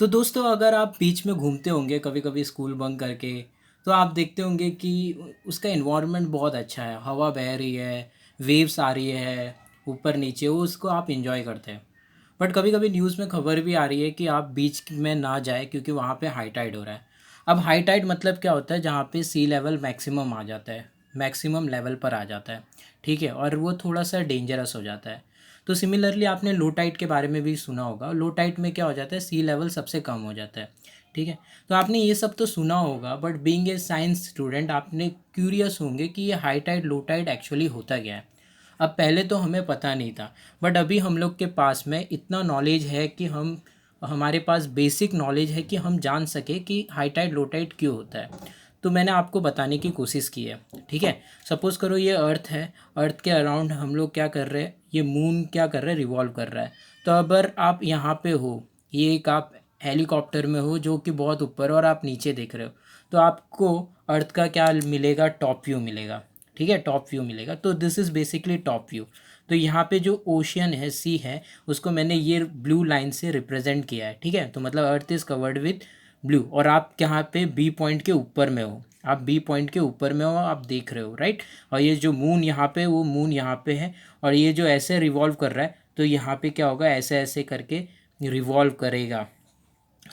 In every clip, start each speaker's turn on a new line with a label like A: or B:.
A: तो दोस्तों अगर आप बीच में घूमते होंगे कभी कभी स्कूल बंक करके, तो आप देखते होंगे कि उसका इन्वायरमेंट बहुत अच्छा है, हवा बह रही है, वेव्स आ रही है ऊपर नीचे, वो उसको आप इंजॉय करते हैं। बट कभी कभी न्यूज़ में खबर भी आ रही है कि आप बीच में ना जाए क्योंकि वहाँ पे हाई टाइड हो रहा है। अब हाई टाइड मतलब क्या होता है, जहाँ पे सी लेवल मैक्सिमम आ जाता है, मैक्सिमम लेवल पर आ जाता है। ठीक है, और वो थोड़ा सा डेंजरस हो जाता है। तो सिमिलरली आपने लो टाइड के बारे में भी सुना होगा। लो टाइड में क्या हो जाता है, सी लेवल सबसे कम हो जाता है। ठीक है, तो आपने ये सब तो सुना होगा, but being a science student आपने क्यूरियस होंगे कि ये high tide low tide actually होता क्या है। अब पहले तो हमें पता नहीं था, बट अभी हम लोग के पास में इतना नॉलेज है कि हमारे पास बेसिक नॉलेज है कि हम जान सके कि हाई टाइड लो टाइड क्यों होता है। तो मैंने आपको बताने की कोशिश की है। ठीक है, सपोज़ करो ये अर्थ है, अर्थ के अराउंड हम लोग क्या कर रहे हैं, ये मून क्या कर रहा है, रिवॉल्व कर रहा है। तो अगर आप यहाँ पे हो, ये एक आप हेलीकॉप्टर में हो जो कि बहुत ऊपर, और आप नीचे देख रहे हो, तो आपको अर्थ का क्या मिलेगा, टॉप व्यू मिलेगा। ठीक है, टॉप व्यू मिलेगा। तो this is basically top view. तो यहाँ पे जो ओशियन है, सी है, उसको मैंने ये ब्लू लाइन से रिप्रेजेंट किया है। ठीक है, तो मतलब earth is covered with blue, और आप यहाँ पे बी पॉइंट के ऊपर में हो, आप बी पॉइंट के ऊपर में हो, आप देख रहे हो, राइट। और ये जो मून यहाँ पे, वो मून यहाँ पे है, और ये जो ऐसे रिवॉल्व कर रहा है, तो यहाँ पे क्या होगा, ऐसे ऐसे करके रिवॉल्व करेगा।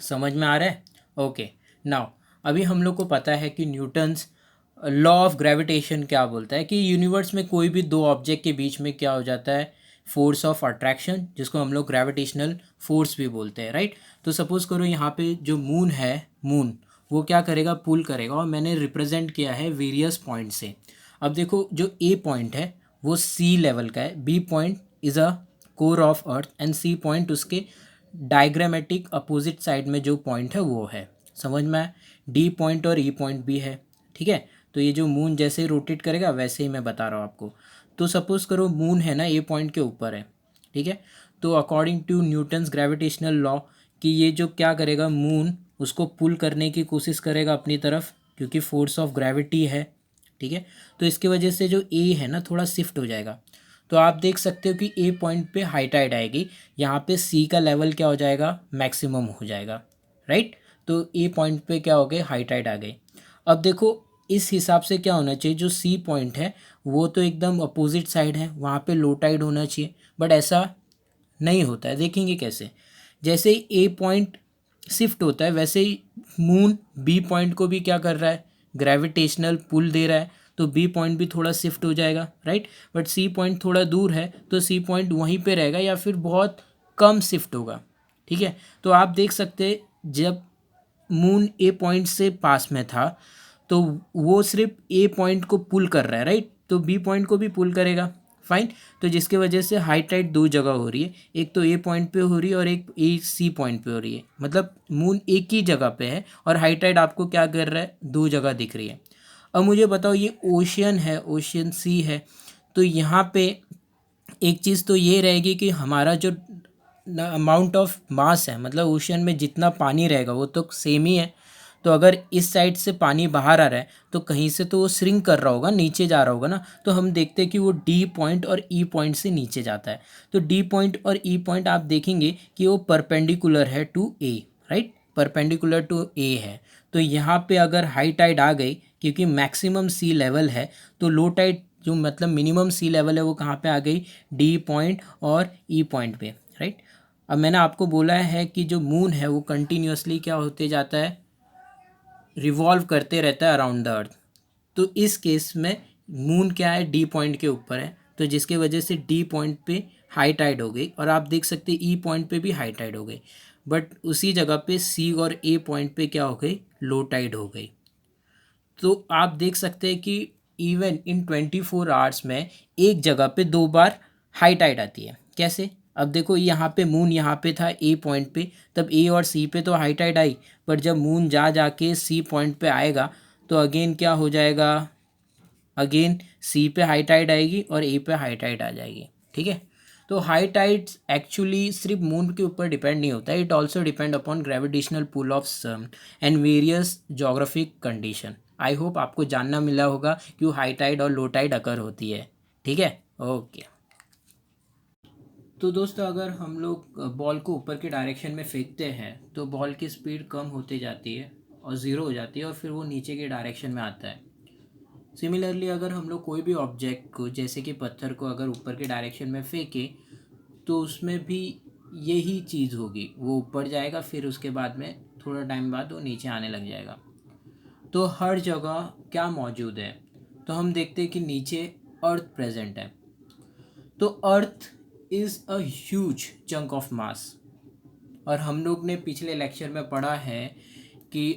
A: समझ में आ रहा है? ओके। नाउ अभी हम लोग को पता है कि न्यूटन्स लॉ ऑफ ग्रेविटेशन क्या बोलता है कि यूनिवर्स में कोई भी दो ऑब्जेक्ट के बीच में क्या हो जाता है, फोर्स ऑफ अट्रैक्शन, जिसको हम लोग ग्रेविटेशनल फोर्स भी बोलते हैं, राइट। तो सपोज करो यहाँ पे जो मून है, मून वो क्या करेगा, पुल करेगा, और मैंने रिप्रेजेंट किया है वेरियस पॉइंट से। अब देखो, जो ए पॉइंट है वो सी लेवल का है, B point is a core of earth, and C point उसके डायग्रामेटिक अपोजिट साइड में जो पॉइंट है वो है। समझ में आया? डी पॉइंट और ई पॉइंट भी है। ठीक है, तो ये जो मून जैसे रोटेट करेगा वैसे ही मैं बता रहा हूँ आपको। तो सपोज करो मून है ना, ए पॉइंट के ऊपर है। ठीक है, तो according to Newton's gravitational law, कि ये जो क्या करेगा, मून उसको पुल करने की कोशिश करेगा अपनी तरफ, क्योंकि फोर्स ऑफ ग्रेविटी है। ठीक है, तो इसकी वजह से जो ए है ना, थोड़ा शिफ्ट हो जाएगा। तो आप देख सकते हो कि ए पॉइंट पे हाई टाइड आएगी, यहाँ पे सी का लेवल क्या हो जाएगा, मैक्सिमम हो जाएगा, राइट। तो ए पॉइंट पे क्या हो गए, हाई टाइड आ गई। अब देखो, इस हिसाब से क्या होना चाहिए, जो सी पॉइंट है वो तो एकदम अपोजिट साइड है, वहाँ पे लो टाइड होना चाहिए, बट ऐसा नहीं होता है। देखेंगे कैसे, जैसे ही ए पॉइंट शिफ्ट होता है वैसे ही मून बी पॉइंट को भी क्या कर रहा है, ग्रेविटेशनल पुल दे रहा है, तो बी पॉइंट भी थोड़ा शिफ्ट हो जाएगा, राइट। बट सी पॉइंट थोड़ा दूर है, तो सी पॉइंट वहीं पे रहेगा या फिर बहुत कम शिफ्ट होगा। ठीक है, तो आप देख सकते, जब मून ए पॉइंट से पास में था तो वो सिर्फ ए पॉइंट को पुल कर रहा है, राइट, तो बी पॉइंट को भी पुल करेगा। फाइन। तो जिसके वजह से हाई टाइड दो जगह हो रही है, एक तो ए पॉइंट पे हो रही है और एक ए सी पॉइंट पे हो रही है, मतलब मून एक ही जगह पे है और हाई टाइड आपको क्या कर रहा है, दो जगह दिख रही है। अब मुझे बताओ, ये ओशियन है, ओशियन सी है, तो यहाँ पे एक चीज़ तो ये रहेगी कि हमारा जो अमाउंट ऑफ मास है, मतलब ओशन में जितना पानी रहेगा वो तो सेम ही है। तो अगर इस साइड से पानी बाहर आ रहा है तो कहीं से तो वो श्रिंक कर रहा होगा, नीचे जा रहा होगा ना। तो हम देखते हैं कि वो डी पॉइंट और ई पॉइंट से नीचे जाता है। तो डी पॉइंट और ई पॉइंट आप देखेंगे कि वो परपेंडिकुलर है to A, right, perpendicular to A है। तो यहाँ पे अगर हाई टाइड आ गई, क्योंकि मैक्सिमम सी लेवल है, तो लो टाइड जो मतलब मिनिमम सी लेवल है वो कहाँ पे आ गई, डी पॉइंट और ई पॉइंट पे, राइट। अब मैंने आपको बोला है कि जो मून है वो कंटिन्यूसली क्या होते जाता है, रिवॉल्व करते रहता है अराउंड द अर्थ। तो इस केस में मून क्या है, डी पॉइंट के ऊपर है, तो जिसके वजह से डी पॉइंट पे हाई टाइड हो गई, और आप देख सकते हैं ई पॉइंट पे भी हाई टाइड हो गई। बट उसी जगह पे सी और ए पॉइंट पे क्या हो गई, लो टाइड हो गई। तो आप देख सकते हैं कि इवन इन 24 आवर्स में एक जगह पे दो बार हाई टाइड आती है। कैसे? अब देखो, यहाँ पे मून यहाँ पे था ए पॉइंट पे, तब ए और सी पे तो हाई टाइड आई, पर जब मून जा जाके सी पॉइंट पे आएगा तो अगेन क्या हो जाएगा, अगेन सी पे हाई टाइड आएगी और ए पे हाई टाइड आ जाएगी। ठीक है, तो हाई टाइड्स एक्चुअली सिर्फ मून के ऊपर डिपेंड नहीं होता, it also depend upon gravitational pull of sun and various geographic condition. I hope आपको जानना मिला होगा क्यों हाई टाइड और लो टाइड अकर होती है। ठीक है, ओके। तो दोस्तों अगर हम लोग बॉल को ऊपर के डायरेक्शन में फेंकते हैं तो बॉल की स्पीड कम होती जाती है और ज़ीरो हो जाती है और फिर वो नीचे के डायरेक्शन में आता है। सिमिलरली अगर हम लोग कोई भी ऑब्जेक्ट को जैसे कि पत्थर को अगर ऊपर के डायरेक्शन में फेंके तो उसमें भी यही चीज़ होगी, वो ऊपर जाएगा फिर उसके बाद में थोड़ा टाइम बाद वो नीचे आने लग जाएगा। तो हर जगह क्या मौजूद है, तो हम देखते हैं कि नीचे अर्थ प्रेजेंट है। तो earth is a huge chunk of mass. और हम लोग ने पिछले लेक्चर में पढ़ा है कि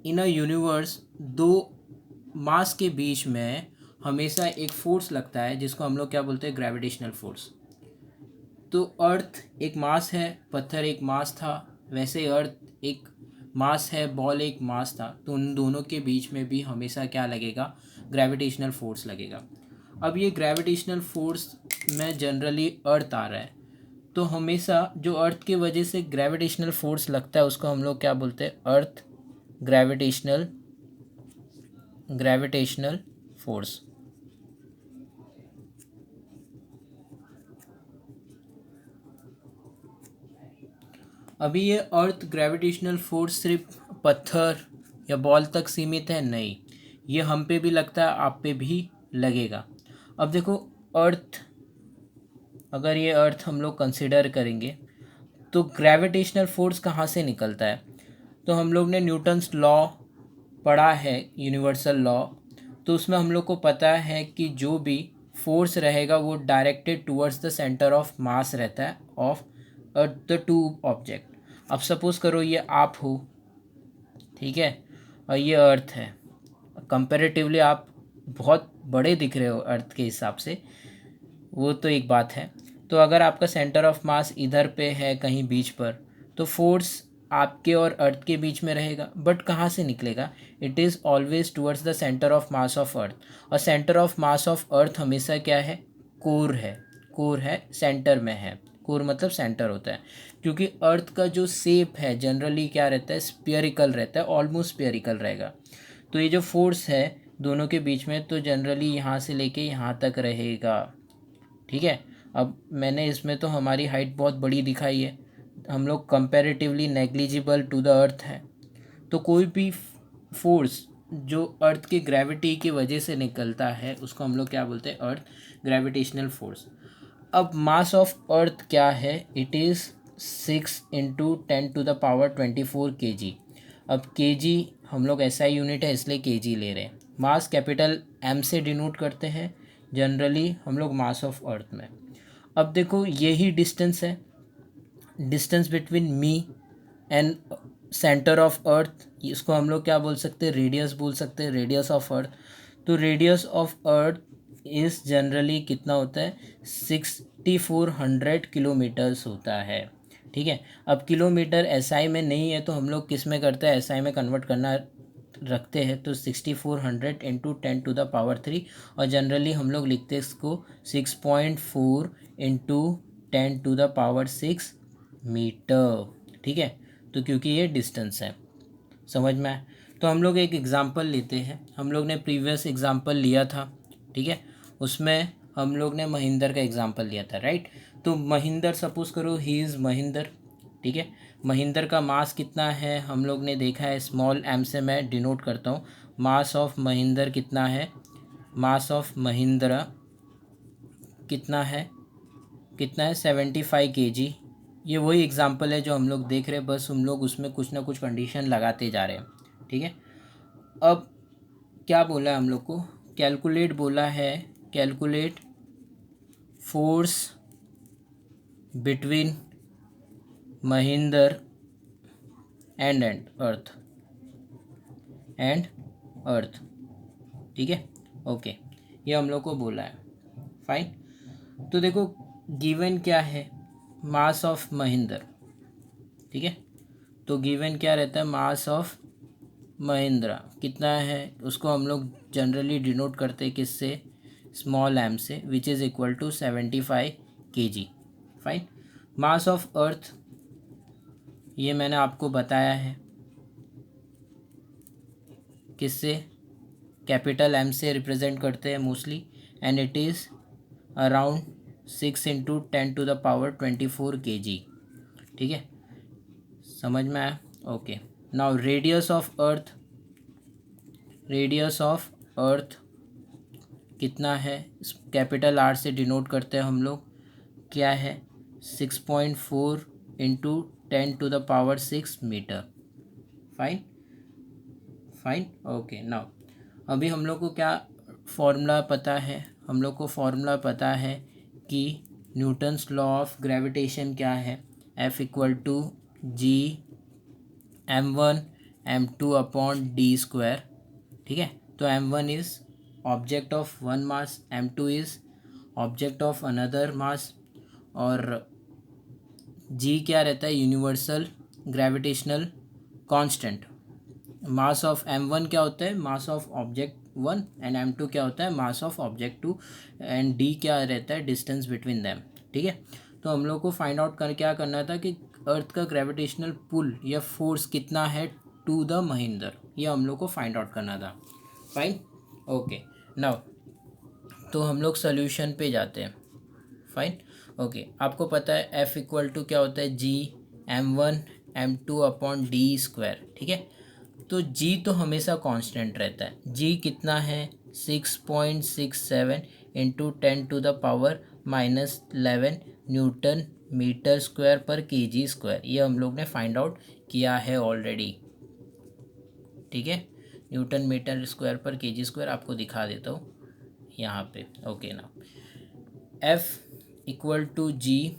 A: इन अ यूनिवर्स दो मास के बीच में हमेशा एक फोर्स लगता है जिसको हम लोग क्या बोलते हैं, ग्रेविटेशनल फोर्स। तो अर्थ एक मास है, पत्थर एक मास था, वैसे अर्थ एक मास है, बॉल एक मास था, तो उन दोनों के बीच में भी हमेशा क्या लगेगा, ग्रेविटेशनल फोर्स लगेगा। अब ये ग्रेविटेशनल फोर्स में जनरली अर्थ आ रहा है, तो हमेशा जो अर्थ की वजह से ग्रेविटेशनल फोर्स लगता है उसको हम लोग क्या बोलते हैं, अर्थ ग्रेविटेशनल ग्रेविटेशनल फोर्स। अभी ये अर्थ ग्रेविटेशनल फोर्स सिर्फ पत्थर या बॉल तक सीमित है, नहीं, ये हम पे भी लगता है, आप पे भी लगेगा। अब देखो, अर्थ, अगर ये अर्थ हम लोग कंसिडर करेंगे तो ग्रेविटेशनल फोर्स कहाँ से निकलता है, तो हम लोग ने न्यूटन्स लॉ पढ़ा है, यूनिवर्सल लॉ। तो उसमें हम लोग को पता है कि जो भी फोर्स रहेगा वो directed towards the centre of मास रहता है ऑफ द टू ऑब्जेक्ट। अब सपोज करो ये आप हो, ठीक है, और ये अर्थ है। कंपैरेटिवली आप बहुत बड़े दिख रहे हो अर्थ के हिसाब से, वो तो एक बात है। तो अगर आपका सेंटर ऑफ मास इधर पे है कहीं बीच पर, तो फोर्स आपके और अर्थ के बीच में रहेगा, बट कहाँ से निकलेगा, it is always towards the centre of mass of earth. और centre of mass of earth हमेशा क्या है, कोर है। कोर है, सेंटर में है, कोर मतलब सेंटर होता है। क्योंकि अर्थ का जो शेप है जनरली क्या रहता है, स्पियरिकल रहता है, ऑलमोस्ट स्पियरिकल रहेगा। तो ये जो फोर्स है दोनों के बीच में, तो जनरली यहाँ से लेके यहाँ तक रहेगा, ठीक है। अब मैंने इसमें तो हमारी हाइट बहुत बड़ी दिखाई है, हम लोग comparatively negligible to the earth है। तो कोई भी फोर्स जो अर्थ की ग्रेविटी की वजह से निकलता है उसको हम लोग क्या बोलते हैं, अर्थ ग्रेविटेशनल फोर्स। अब मास ऑफ अर्थ क्या है, इट इज़ 6 × 10⁻24 kg। अब kg हम लोग SI यूनिट है इसलिए kg ले रहे हैं। मास कैपिटल M से डिनोट करते हैं जनरली हम लोग मास ऑफ अर्थ में। अब देखो यही डिस्टेंस है, distance between me and centre of earth, इसको हम लोग क्या बोल सकते हैं, रेडियस बोल सकते हैं, रेडियस ऑफ अर्थ। तो रेडियस ऑफ अर्थ इस जनरली कितना होता है, 6400 किलोमीटर्स होता है, ठीक है। अब किलोमीटर SI में नहीं है तो हम लोग किस में करते हैं, SI में कन्वर्ट करना रखते हैं, तो 6400 × 10⁻³ और जनरली हम लोग लिखते हैं इसको 6.4 × 10⁻6 मीटर, ठीक है। तो क्योंकि ये डिस्टेंस है, समझ में आए। तो हम लोग एक एग्ज़ाम्पल लेते हैं, हम लोग ने प्रीवियस एग्ज़ाम्पल लिया था, ठीक है, उसमें हम लोग ने महिंदर का एग्ज़ाम्पल लिया था, राइट। तो महिंदर, सपोज़ करो ही इज़ महिंदर, ठीक है। महिंदर का मास कितना है हम लोग ने देखा है, स्मॉल m से मैं डिनोट करता हूँ। मास ऑफ महिंदर कितना है, मास ऑफ महिंद्रा कितना है, कितना है, 75 kg। ये वही एग्जांपल है जो हम लोग देख रहे हैं, बस हम लोग उसमें कुछ ना कुछ कंडीशन लगाते जा रहे हैं, ठीक है। अब क्या बोला है हम लोग को, कैलकुलेट बोला है, calculate force between Mahinder and earth ठीक है, ओके, ये हम लोग को बोला है, फाइन। तो देखो गिवन क्या है, मास ऑफ महिंदर, ठीक है। तो गिवन क्या रहता है, मास ऑफ महिंद्रा कितना है, उसको हम लोग जनरली डिनोट करते हैं किससे, स्मॉल m से, which is equal to 75 kg, fine. Mass of earth ये मैंने आपको बताया है किससे, कैपिटल M से रिप्रेजेंट करते हैं mostly, and it is around 6 × 10⁻24 kg, ठीक है, समझ में आया? ओके। नाउ रेडियस ऑफ अर्थ कितना है? कैपिटल आर से डिनोट करते हैं हम लोग, क्या है? 6.4 × 10⁻6 मीटर। Fine, okay. नाउ अभी हम लोग को क्या फॉर्मूला पता है? हम लोग को फॉर्मूला पता है कि न्यूटन्स लॉ ऑफ ग्रेविटेशन क्या है? F = G m1m2/d², ठीक है। तो m1 is object of one mass, m2 is object of another mass, और g क्या रहता है? Universal gravitational constant. Mass of m1 क्या होता है? Mass of object 1, and m2 क्या होता है? Mass of object 2, and d क्या रहता है? डिस्टेंस बिटवीन दैम, ठीक है। तो हम लोग को फाइंड आउट क्या करना था कि अर्थ का ग्रेविटेशनल पुल या फोर्स कितना है टू द महेंद्र, ये हम लोग को फाइंड आउट करना था। Fine, okay. नाउ तो हम लोग सोल्यूशन पे जाते हैं। Fine, okay. आपको पता है F = क्या होता है? G m1m2/d², ठीक है। तो G तो हमेशा कांस्टेंट रहता है। G कितना है? 6.67 × 10⁻⁻11 न्यूटन मीटर स्क्वायर पर kg²। ये हम लोग ने फाइंड आउट किया है ऑलरेडी, ठीक है। न्यूटन मीटर स्क्वायर पर kg², आपको दिखा देता हूँ यहाँ पे। ओके। ना F = G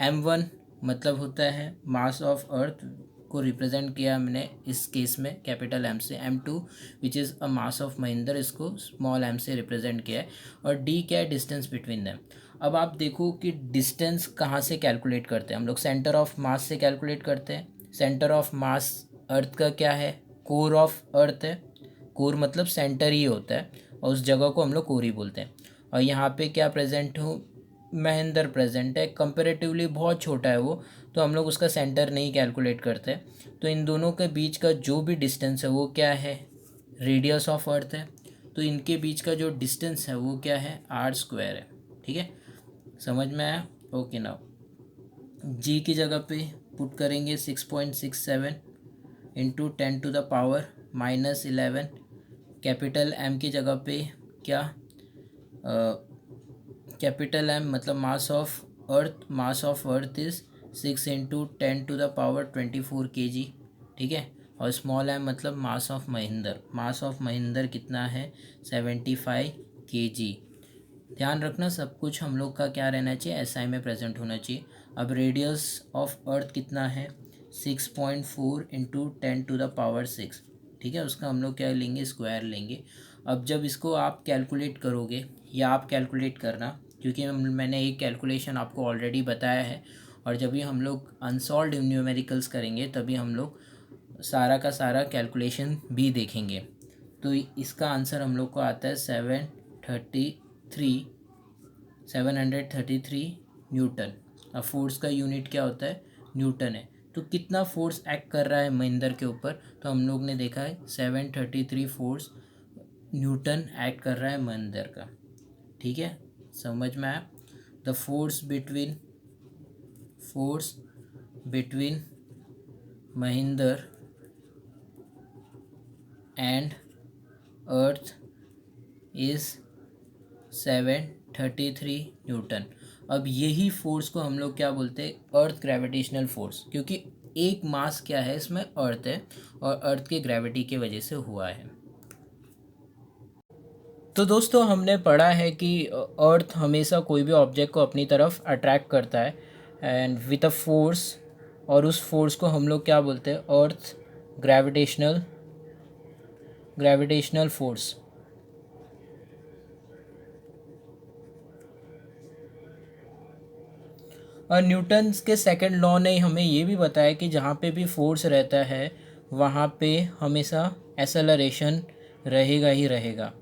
A: m1 मतलब होता है मास ऑफ अर्थ को रिप्रेजेंट किया हमने इस केस में कैपिटल M से, m2 which is a mass of Mahendra, इसको स्मॉल m से रिप्रेजेंट किया है, और d क्या है? Distance between them. अब आप देखो कि डिस्टेंस कहाँ से कैलकुलेट करते हैं हम लोग? सेंटर ऑफ मास से कैलकुलेट करते हैं। सेंटर ऑफ मास अर्थ का क्या है? कोर ऑफ अर्थ है। कोर मतलब सेंटर ही होता है, और उस जगह को हम लोग कोर ही बोलते हैं। और यहाँ पे क्या प्रेजेंट हो? महेंद्र प्रेजेंट है। कंपेरेटिवली बहुत छोटा है वो, तो हम लोग उसका सेंटर नहीं कैलकुलेट करते। तो इन दोनों के बीच का जो भी डिस्टेंस है वो क्या है? रेडियस ऑफ अर्थ है। तो इनके बीच का जो डिस्टेंस है वो क्या है? r² है, ठीक है। समझ में आया? ओके। नाउ g की जगह पे पुट करेंगे 6.67 × 10⁻⁻11। कैपिटल M की जगह पे क्या? कैपिटल M मतलब मास ऑफ अर्थ इज़ 6 × 10⁻24 kg, ठीक है। और स्मॉल m मतलब मास ऑफ महेंद्र कितना है? 75 kg। ध्यान रखना सब कुछ हम लोग का क्या रहना चाहिए? SI में प्रेजेंट होना चाहिए। अब रेडियस ऑफ अर्थ कितना है? 6.4 × 10⁻6, ठीक है। उसका हम लोग क्या लेंगे? स्क्वायर लेंगे। अब जब इसको आप कैलकुलेट करोगे, या आप कैलकुलेट करना, क्योंकि मैंने एक कैलकुलेशन आपको ऑलरेडी बताया है, और जब भी हम लोग अनसॉल्व्ड न्यूमेरिकल्स करेंगे तभी हम लोग सारा का सारा कैलकुलेशन भी देखेंगे। तो इसका आंसर हम लोग को आता है 733 न्यूटन। अब फोर्स का यूनिट क्या होता है? न्यूटन है। तो कितना फोर्स एक्ट कर रहा है महेंद्र के ऊपर? तो हम लोग ने देखा है 733 फोर्स न्यूटन एक्ट कर रहा है महेंद्र का, ठीक है। समझ में आया? The force between Mahendra and earth is 733 Newton. अब यही फोर्स को हम लोग क्या बोलते हैं? अर्थ ग्रेविटेशनल फोर्स, क्योंकि एक मास क्या है इसमें? अर्थ है, और अर्थ के ग्रेविटी के वजह से हुआ है। तो दोस्तों हमने पढ़ा है कि अर्थ हमेशा कोई भी ऑब्जेक्ट को अपनी तरफ अट्रैक्ट करता है एंड विद अ फोर्स, और उस फोर्स को हम लोग क्या बोलते हैं? अर्थ ग्रेविटेशनल फोर्स। और न्यूटन्स के सेकंड लॉ ने हमें ये भी बताया कि जहाँ पे भी फोर्स रहता है वहाँ पे हमेशा एक्सेलरेशन रहेगा ही रहेगा।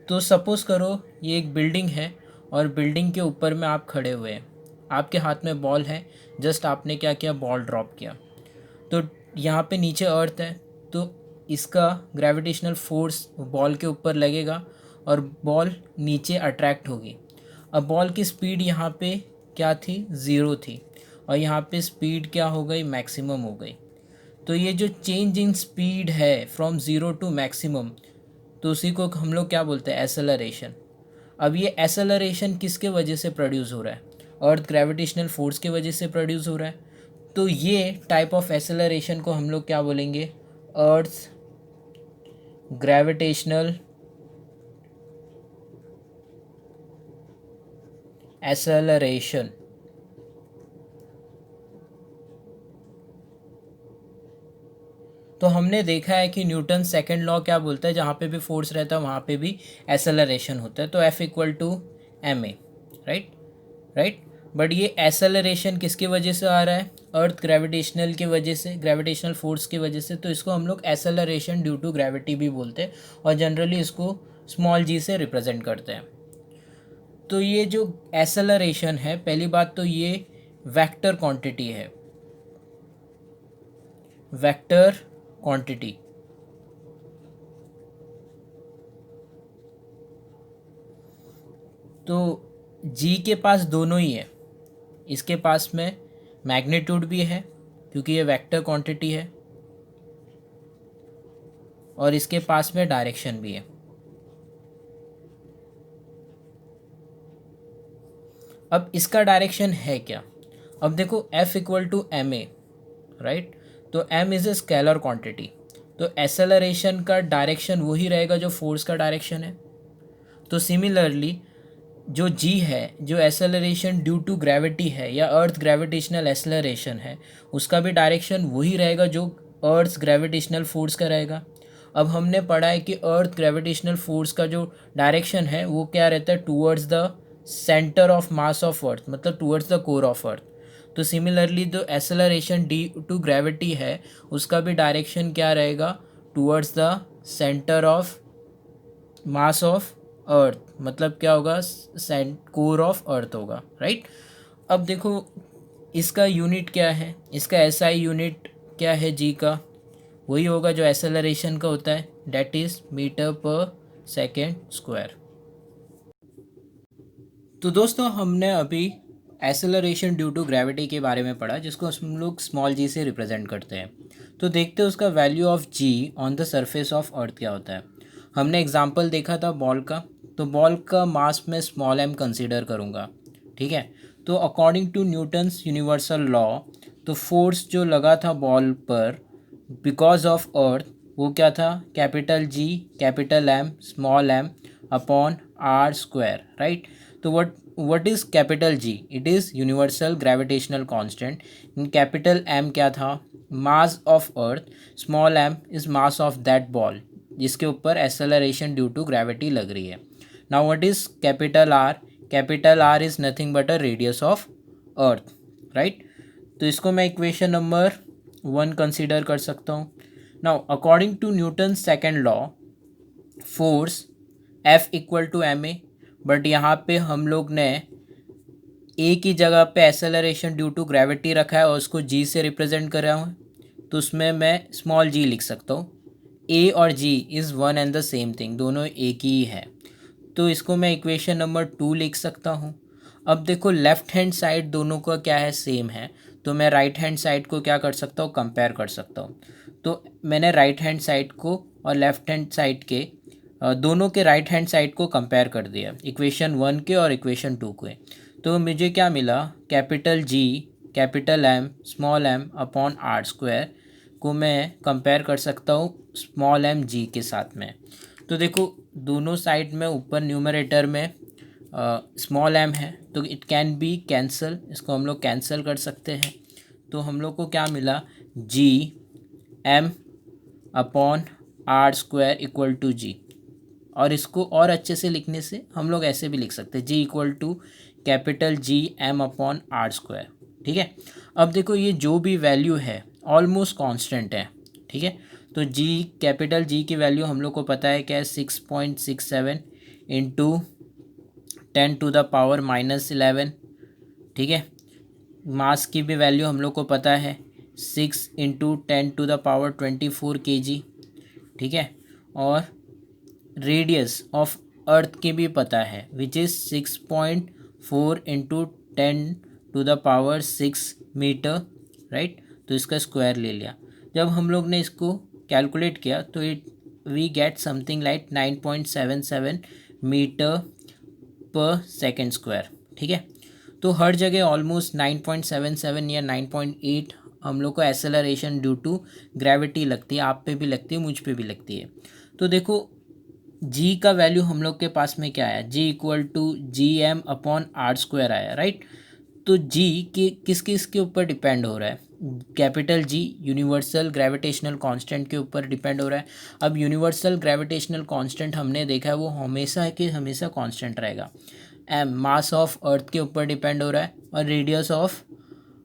A: तो सपोज़ करो ये एक बिल्डिंग है, और बिल्डिंग के ऊपर में आप खड़े हुए हैं, आपके हाथ में बॉल है, जस्ट आपने क्या किया? बॉल ड्रॉप किया। तो यहाँ पे नीचे अर्थ है, तो इसका ग्रेविटेशनल फोर्स बॉल के ऊपर लगेगा और बॉल नीचे अट्रैक्ट होगी। अब बॉल की स्पीड यहाँ पे क्या थी, 0 थी, और यहाँ पे स्पीड क्या हो गई, मैक्सिमम हो गई। तो ये जो चेंज इन स्पीड है फ्रॉम 0 टू मैक्सिमम, तो उसी को हम लोग क्या बोलते हैं, एसेलरेशन। अब ये एसेलरेशन किसके वजह से प्रोड्यूस हो रहा है, अर्थ ग्रेविटेशनल फोर्स के वजह से प्रोड्यूस हो रहा है। तो ये टाइप ऑफ एसेलरेशन को हम लोग क्या बोलेंगे, अर्थ ग्रेविटेशनल एसेलरेशन। तो हमने देखा है कि न्यूटन सेकंड लॉ क्या बोलता है, जहाँ पे भी फोर्स रहता है वहाँ पे भी एसेलरेशन होता है, तो F equal to M A, right right. But ये एसेलरेशन किसकी वजह से आ रहा है, अर्थ ग्रेविटेशनल की वजह से, ग्रेविटेशनल फोर्स की वजह से, तो इसको हम लोग एसेलरेशन ड्यू टू ग्रेविटी भी बोलते हैं, और जनरली इसको स्मॉल जी से रिप्रेजेंट करते हैं। तो ये जो एसेलरेशन है, पहली बात तो ये वेक्टर क्वांटिटी है, वेक्टर क्वांटिटी। तो जी के पास दोनों ही है, इसके पास में मैग्नीट्यूड भी है क्योंकि ये वेक्टर क्वांटिटी है, और इसके पास में डायरेक्शन भी है। अब इसका डायरेक्शन है क्या, अब देखो F equal to M A, right. तो m is a scalar quantity, तो एसेलरेशन का डायरेक्शन वही रहेगा जो फोर्स का डायरेक्शन है। तो सिमिलरली जो g है, जो एसेलरेशन ड्यू टू ग्रेविटी है या अर्थ ग्रेविटेशनल एसेलरेशन है, उसका भी डायरेक्शन वही रहेगा जो अर्थ ग्रेविटेशनल फोर्स का रहेगा। अब हमने पढ़ा है कि अर्थ ग्रेविटेशनल फोर्स का जो डायरेक्शन है वो क्या रहता है, towards the centre of mass of earth, मतलब towards the core of earth. तो सिमिलरली जो एसेलरेशन डी टू ग्रेविटी है उसका भी डायरेक्शन क्या रहेगा, towards the centre of mass of earth, मतलब क्या होगा, कोर ऑफ अर्थ होगा, राइट। अब देखो इसका यूनिट क्या है, इसका एसआई यूनिट क्या है जी का, वही होगा जो एसेलरेशन का होता है, डेट इज मीटर पर सेकेंड स्क्वायर। तो दोस्तों हमने अभी एसेलरेशन ड्यू टू ग्रेविटी के बारे में पढ़ा, जिसको हम लोग स्मॉल जी से रिप्रेजेंट करते हैं। तो देखते हैं उसका value of G on the surface of earth क्या होता है। हमने एग्जांपल देखा था बॉल का, तो बॉल का मास में स्मॉल एम कंसीडर करूँगा, ठीक है। तो according to Newton's universal law, तो फोर्स जो लगा था बॉल पर बिकॉज ऑफ अर्थ, वो क्या था, capital G capital M small M upon R square, right. तो what is capital G, it is universal gravitational constant. Capital M क्या था, mass of earth, small M is mass of that ball जिसके ऊपर acceleration due to gravity लग रही है। Now what is capital R, capital R is nothing but a radius of earth, right. तो इसको मैं इक्वेशन नंबर 1 कंसीडर कर सकता हूँ। Now according to Newton second law, force F equal to M A, but यहाँ पे हम लोग ने ए की जगह पे एसेलरेशन ड्यू टू ग्रेविटी रखा है और उसको जी से रिप्रेजेंट कर रहा हूँ, तो उसमें मैं स्मॉल जी लिख सकता हूँ। ए और G is one and the same thing, दोनों एक ही है, तो इसको मैं इक्वेशन नंबर 2 लिख सकता हूँ। अब देखो लेफ़्ट हैंड साइड दोनों का क्या है, सेम है, तो मैं राइट हैंड साइड को क्या कर सकता हूँ, कंपेयर कर सकता हूँ। तो मैंने राइट हैंड साइड को और लेफ़्ट हैंड साइड के दोनों के राइट हैंड साइड को कंपेयर कर दिया, इक्वेशन 1 के और इक्वेशन 2 के। तो मुझे क्या मिला, capital G capital M small M upon R square को मैं कंपेयर कर सकता हूँ स्मॉल एम जी के साथ में। तो देखो दोनों साइड में ऊपर न्यूमरेटर में स्मॉल एम है, तो इट कैन बी कैंसल, इसको हम लोग कैंसल कर सकते हैं। तो हम लोग को क्या मिला, G M upon R square equal to G. और इसको और अच्छे से लिखने से हम लोग ऐसे भी लिख सकते हैं, G equal to capital G M upon R square, ठीक है। अब देखो ये जो भी वैल्यू है ऑलमोस्ट कांस्टेंट है, ठीक है। तो जी कैपिटल जी की वैल्यू हम लोग को पता है क्या है, 6.67 इंटू 10⁻⁻11, ठीक है। मास की भी वैल्यू हम लोग को पता है 6 इंटू 10⁻24 kg, ठीक है। और रेडियस ऑफ अर्थ की भी पता है विच इज़ 4 × 10⁶ मीटर, राइट। तो इसका स्क्वायर ले लिया। जब हम लोग ने इसको कैलकुलेट किया तो we get something like 9.77 metre second square, ठीक है। तो हर जगह ऑलमोस्ट 9.77 या 9.8 हम लोग को एसेलरेशन ड्यू टू ग्रेविटी लगती है। आप पे भी लगती है, मुझ पे भी लगती है। तो देखो जी का वैल्यू हम लोग के पास में क्या आया, जी इक्वल टू GM/r² आया, राइट। तो जी किस किस के ऊपर डिपेंड हो रहा है, capital G universal gravitational constant के ऊपर डिपेंड हो रहा है। अब यूनिवर्सल ग्रेविटेशनल कांस्टेंट हमने देखा है वो हमेशा है कि हमेशा कांस्टेंट रहेगा। एम मास ऑफ अर्थ के ऊपर डिपेंड हो रहा है और रेडियस ऑफ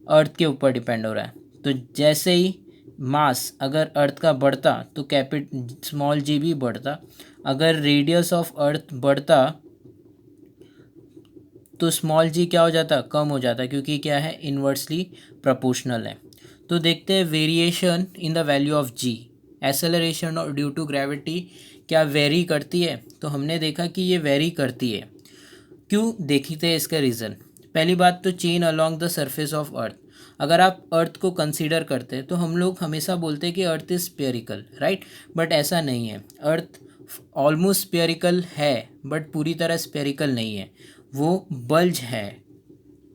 A: अर्थ के ऊपर डिपेंड हो रहा है। तो जैसे ही मास अगर अर्थ का बढ़ता तो स्मॉल जी भी बढ़ता, अगर रेडियस ऑफ अर्थ बढ़ता तो स्मॉल जी क्या हो जाता, कम हो जाता, क्योंकि क्या है, इन्वर्सली प्रोपोर्शनल है। तो देखते हैं variation in the value of G, acceleration और ड्यू टू ग्रेविटी क्या वेरी करती है। तो हमने देखा कि ये वेरी करती है। क्यों, देखते हैं इसका रीज़न। पहली बात तो chain along the surface of अर्थ। अगर आप अर्थ को कंसीडर करते हैं तो हम लोग हमेशा बोलते हैं कि earth is spherical, right. But ऐसा नहीं है, अर्थ ऑलमोस्ट स्फेरिकल है बट पूरी तरह स्फेरिकल नहीं है, वो बल्ज है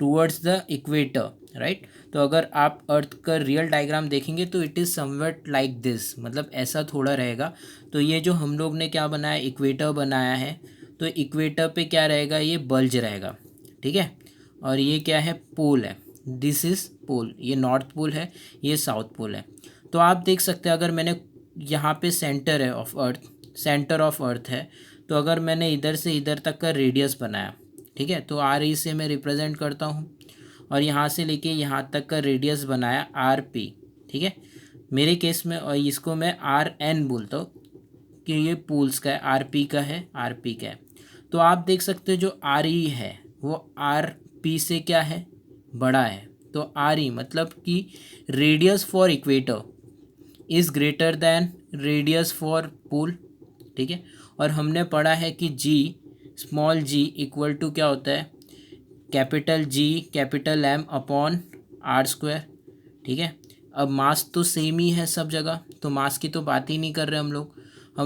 A: टूवर्ड्स द इक्वेटर, राइट। तो अगर आप अर्थ का रियल डायग्राम देखेंगे तो इट इज़ समवेट लाइक दिस, मतलब ऐसा थोड़ा रहेगा। तो ये जो हम लोग ने क्या बनाया, इक्वेटर बनाया है, तो इक्वेटर पे क्या रहेगा, ये बल्ज रहेगा, ठीक है। और ये क्या है, पोल है, दिस इज़ पोल, ये नॉर्थ पोल है, ये साउथ पोल है। तो आप देख सकते हैं अगर मैंने यहाँ पे सेंटर है of earth, centre of earth है, तो अगर मैंने इधर से इधर तक का रेडियस बनाया, ठीक है, तो आर ई से मैं रिप्रेजेंट करता हूँ, और यहाँ से लेके यहाँ तक का रेडियस बनाया RP, ठीक है। मेरे केस में, और इसको मैं RN बोलता हूँ कि ये पोल्स का है, RP का है, RP का है। तो आप देख सकते हो जो RE है वो RP से क्या है, बड़ा है। तो RE मतलब कि radius for equator is greater than radius for pole, ठीक है। और हमने पढ़ा है कि G small g equal to क्या होता है, कैपिटल G कैपिटल M/r², ठीक है। अब मास तो सेम ही है सब जगह, तो मास की तो बात ही नहीं कर रहे हम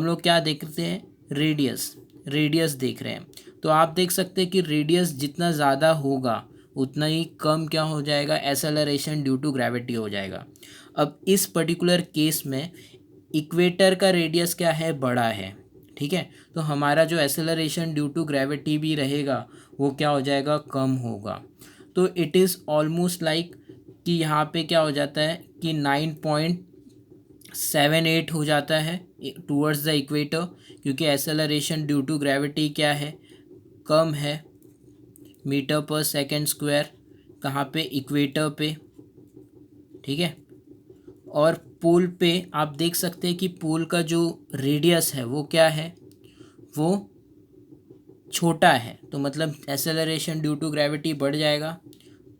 A: लोग क्या देखते हैं, रेडियस, रेडियस देख रहे हैं। तो आप देख सकते हैं कि रेडियस जितना ज़्यादा होगा उतना ही कम क्या हो जाएगा, एसेलरेशन ड्यू टू ग्रेविटी हो जाएगा। अब इस पर्टिकुलर केस में इक्वेटर का रेडियस क्या है, बड़ा है, ठीक है। तो हमारा जो एसेलरेशन ड्यू टू ग्रेविटी भी रहेगा वो क्या हो जाएगा, कम होगा। तो इट इज़ ऑलमोस्ट लाइक कि यहाँ पे क्या हो जाता है कि 9.78 हो जाता है टूवर्ड्स द इक्वेटर, क्योंकि एसेलरेशन ड्यू टू ग्रेविटी क्या है, कम है, मीटर/सेकेंड स्क्वायर, कहाँ पे, इक्वेटर पे, ठीक है। और पोल पे आप देख सकते हैं कि पोल का जो रेडियस है वो क्या है, वो छोटा है, तो मतलब एसेलरेशन ड्यू टू ग्रेविटी बढ़ जाएगा।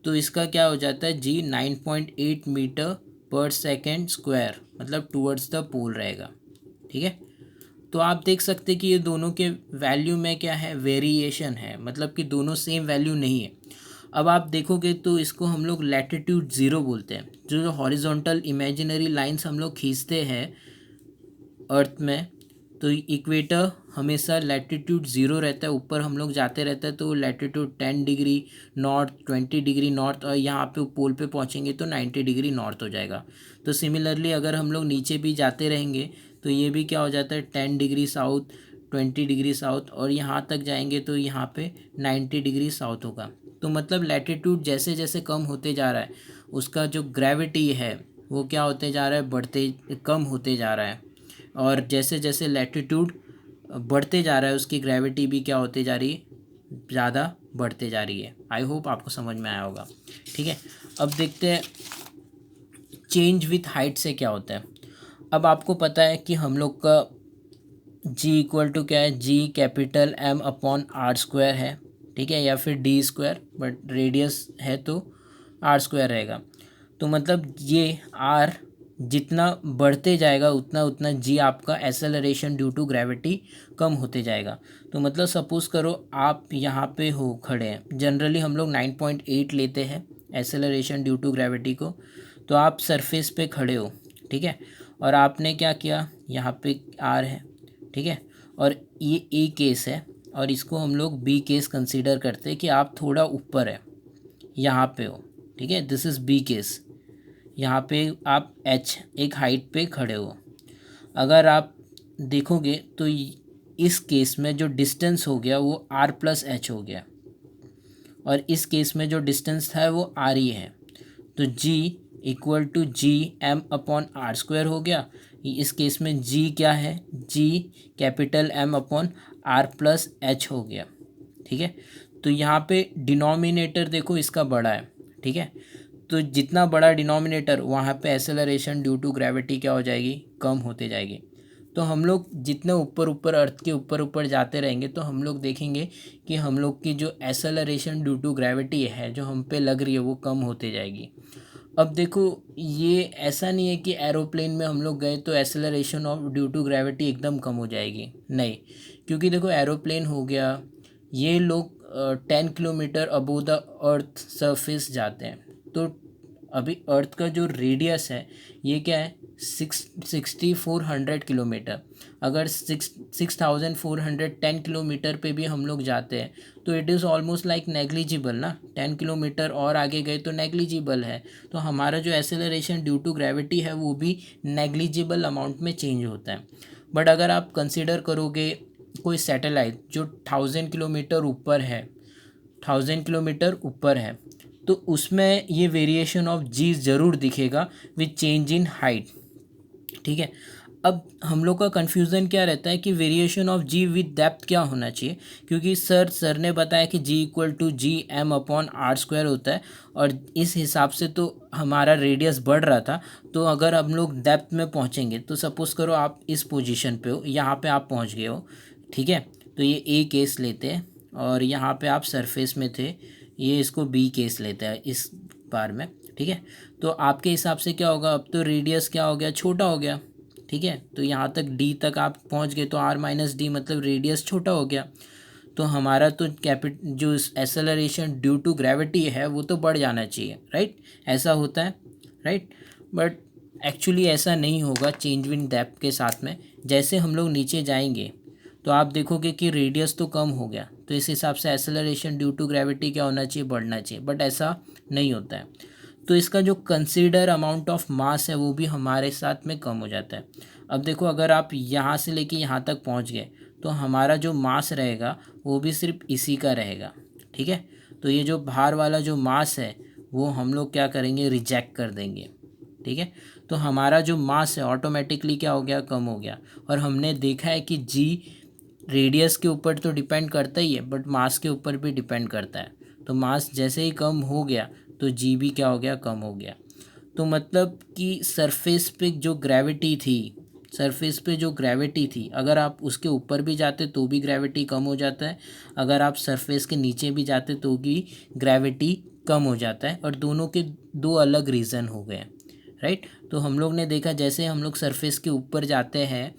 A: तो इसका क्या हो जाता है, जी 9.8 मीटर/सेकेंड स्क्वायर, मतलब टूवर्ड्स द पोल रहेगा, ठीक है। तो आप देख सकते हैं कि ये दोनों के वैल्यू में क्या है, वेरिएशन है, मतलब कि दोनों सेम वैल्यू नहीं है। अब आप देखोगे तो इसको हम लोग लैटिट्यूड ज़ीरो बोलते हैं। जो हॉरिजॉन्टल इमेजिनरी लाइंस हम लोग खींचते हैं अर्थ में, तो इक्वेटर हमेशा लैटिट्यूड ज़ीरो रहता है, ऊपर हम लोग जाते रहते हैं तो latitude 10 degree north, 20 degree north, और यहाँ पे पोल पे पहुँचेंगे तो 90 डिग्री नॉर्थ हो जाएगा। तो सिमिलरली अगर हम लोग नीचे भी जाते रहेंगे तो ये भी क्या हो जाता है, 10 डिग्री साउथ, 20 डिग्री साउथ, और यहाँ तक जाएंगे तो यहाँ पे 90 डिग्री साउथ होगा। तो मतलब लैटिट्यूड जैसे जैसे कम होते जा रहा है उसका जो ग्रेविटी है वो क्या होते जा रहा है, बढ़ते, कम होते जा रहा है। और जैसे जैसे लैटिट्यूड बढ़ते जा रहा है उसकी ग्रेविटी भी क्या होते जा रही है, ज़्यादा बढ़ते जा रही है। आई होप आपको समझ में आया होगा, ठीक है। अब देखते हैं चेंज विथ हाइट से क्या होता है। अब आपको पता है कि हम लोग का जी इक्वल टू क्या है, जी कैपिटल M/r² है, ठीक है, या फिर d², बट रेडियस है तो r² रहेगा। तो मतलब ये r जितना बढ़ते जाएगा उतना उतना जी आपका एसेलरेशन ड्यू टू ग्रेविटी कम होते जाएगा। तो मतलब सपोज़ करो आप यहाँ पे हो खड़े हैं, जनरली हम लोग 9.8 लेते हैं एसेलरेशन ड्यू टू ग्रेविटी को। तो आप सरफेस पे खड़े हो, ठीक है, और आपने क्या किया, यहाँ पे आर है, ठीक है, और ये ए केस है और इसको हम लोग बी केस कंसीडर करते हैं कि आप थोड़ा ऊपर है, यहाँ पे हो, ठीक है, दिस इज़ बी केस। यहाँ पे आप एच एक हाइट पे खड़े हो। अगर आप देखोगे तो इस केस में जो डिस्टेंस हो गया वो आर प्लस एच हो गया, और इस केस में जो डिस्टेंस था वो आर ही है। तो G equal to G M upon R square हो गया। इस केस में जी क्या है, G capital M upon R plus H हो गया, ठीक है। तो यहाँ पे डिनोमिनेटर देखो इसका बड़ा है, ठीक है, तो जितना बड़ा डिनोमिनेटर वहाँ पे एसेलरेशन ड्यू टू ग्रेविटी क्या हो जाएगी, कम होते जाएगी। तो हम लोग जितने ऊपर ऊपर अर्थ के ऊपर ऊपर जाते रहेंगे तो हम लोग देखेंगे कि हम लोग की जो एसेलरेशन ड्यू टू ग्रेविटी है जो हम पे लग रही है वो कम होते जाएगी। अब देखो ये ऐसा नहीं है कि एरोप्लेन में हम लोग गए तो acceleration of due to gravity एकदम कम हो जाएगी, नहीं, क्योंकि देखो एरोप्लेन हो गया, ये लोग 10 kilometre above the earth surface जाते हैं। तो अभी अर्थ का जो रेडियस है ये क्या है, 6400 किलोमीटर। अगर 6410 किलोमीटर पे भी हम लोग जाते हैं तो it is almost like negligible ना, 10 किलोमीटर और आगे गए तो नेग्लिजिबल है। तो हमारा जो एसेलरेशन ड्यू टू ग्रेविटी है वो भी नेग्लिजिबल अमाउंट में चेंज होता है। बट अगर आप कंसिडर करोगे कोई सैटेलाइट जो 1000 किलोमीटर ऊपर है, 1000 किलोमीटर ऊपर है, तो उसमें ये वेरिएशन ऑफ जी ज़रूर दिखेगा विथ चेंज इन हाइट, ठीक है। अब हम लोग का कन्फ्यूज़न क्या रहता है कि variation of G with depth क्या होना चाहिए, क्योंकि सर ने बताया कि G equal to G M upon R square होता है, और इस हिसाब से तो हमारा रेडियस बढ़ रहा था। तो अगर हम लोग डेप्थ में पहुँचेंगे तो सपोज़ करो आप इस पोजीशन पे हो, यहाँ पे आप पहुँच गए हो, ठीक है, तो ये ए केस लेते हैं, और यहाँ पे आप सरफेस में थे, ये इसको बी केस लेता है इस बार में, ठीक है। तो आपके हिसाब से क्या होगा, अब तो रेडियस क्या हो गया, छोटा हो गया, ठीक है, तो यहाँ तक डी तक आप पहुँच गए तो आर माइनस डी मतलब रेडियस छोटा हो गया। तो हमारा तो जो एसेलरेशन ड्यू टू ग्रेविटी है वो तो बढ़ जाना चाहिए, राइट, ऐसा होता है, राइट। बट एक्चुअली ऐसा नहीं होगा चेंज इन डेप्थ के साथ में। जैसे हम लोग नीचे जाएंगे तो आप देखोगे कि रेडियस तो कम हो गया, तो इस हिसाब से एसेलरेशन ड्यू टू ग्रेविटी क्या होना चाहिए, बढ़ना चाहिए, बट ऐसा नहीं होता है। तो इसका जो कंसीडर अमाउंट ऑफ मास है वो भी हमारे साथ में कम हो जाता है। अब देखो अगर आप यहाँ से लेके यहाँ तक पहुँच गए तो हमारा जो मास रहेगा वो भी सिर्फ इसी का रहेगा, ठीक है। तो ये जो बाहर वाला जो मास है वो हम लोग क्या करेंगे, रिजेक्ट कर देंगे, ठीक है। तो हमारा जो मास है ऑटोमेटिकली क्या हो गया, कम हो गया। और हमने देखा है कि जी रेडियस के ऊपर तो डिपेंड करता ही है बट मास के ऊपर भी डिपेंड करता है। तो मास जैसे ही कम हो गया तो जी भी क्या हो गया, कम हो गया। तो मतलब कि सरफेस पे जो ग्रेविटी थी, सरफेस पे जो ग्रेविटी थी अगर आप उसके ऊपर भी जाते तो भी ग्रेविटी कम हो जाता है, अगर आप सरफेस के नीचे भी जाते तो भी ग्रेविटी कम हो जाता है, और दोनों के दो अलग रीज़न हो गए, राइट। तो हम लोग ने देखा जैसे हम लोग सरफेस के ऊपर जाते हैं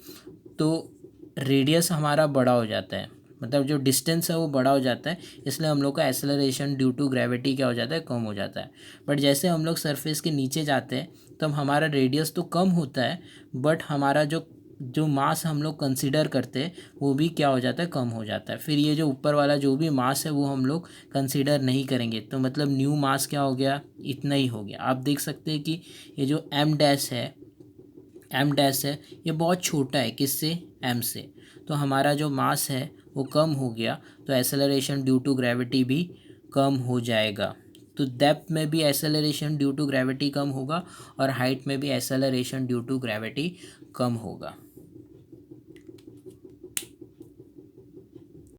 A: तो रेडियस हमारा बड़ा हो जाता है, मतलब जो डिस्टेंस है वो बड़ा हो जाता है, इसलिए हम लोग का एसेलरेशन ड्यू टू ग्रेविटी क्या हो जाता है, कम हो जाता है। बट जैसे हम लोग सरफेस के नीचे जाते हैं तब हमारा रेडियस तो कम होता है बट हमारा जो जो मास हम लोग कंसिडर करते हैं वो भी क्या हो जाता है, कम हो जाता है। फिर ये जो ऊपर वाला जो भी मास है वो हम लोग कंसिडर नहीं करेंगे, तो मतलब न्यू मास क्या हो गया, इतना ही हो गया। आप देख सकते हैं कि ये जो एम डैश है ये बहुत छोटा है, किससे, एम से। तो हमारा जो मास है वो कम हो गया तो एसेलरेशन ड्यू टू ग्रेविटी भी कम हो जाएगा। तो डेप्थ में भी एसेलरेशन ड्यू टू ग्रेविटी कम होगा और हाइट में भी एसेलरेशन ड्यू टू ग्रेविटी कम होगा।